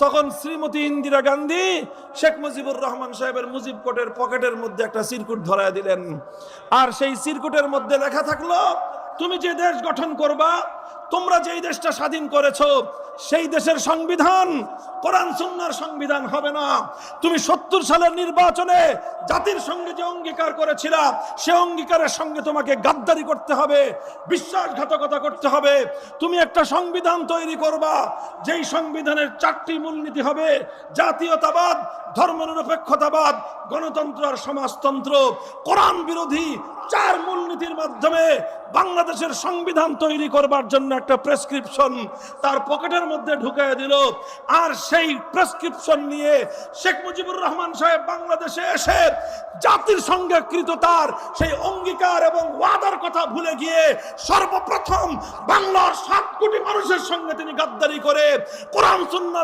তখন শ্রীমতী ইন্দিরা গান্ধী শেখ মুজিবুর রহমান সাহেবের মুজিব কোটের পকেটের মধ্যে একটা চিরকুট ধরায় দিলেন। আর সেই চিরকুটের মধ্যে লেখা থাকলো, তুমি যে দেশ গঠন করবা, তোমরা যেই দেশটা স্বাধীন করেছো, সেই দেশের সংবিধান কোরআন সুন্নাহর সংবিধান হবে না। তুমি ৭০ সালের নির্বাচনে জাতির সঙ্গে যে অঙ্গীকার করেছিলা, সে অঙ্গীকারের সঙ্গে তোমাকে গাদ্দারি করতে হবে, বিশ্বাসঘাতকতা করতে হবে। তুমি একটা সংবিধান তৈরি করবা, যেই সংবিধানের 4টি মূলনীতি হবে: জাতীয়তাবাদ, ধর্মনিরপেক্ষতাবাদ, গণতন্ত্র আর সমাজতন্ত্র। কোরআন বিরোধী 4 মূলনীতির মাধ্যমে বাংলাদেশের সংবিধান তৈরি করবার জন্য একটা প্রেসক্রিপশন তার পকেটের মধ্যে ঢুকিয়ে দিল। আর সেই প্রেসক্রিপশন নিয়ে শেখ মুজিবুর রহমান সাহেব বাংলাদেশে এসে জাতির সঙ্গে কৃত তার সেই অঙ্গীকার এবং ওয়াদার কথা ভুলে গিয়ে সর্বপ্রথম বাংলার 7 কোটি মানুষের সঙ্গে তিনি গাদ্দারি করে কোরআন সুন্নাহ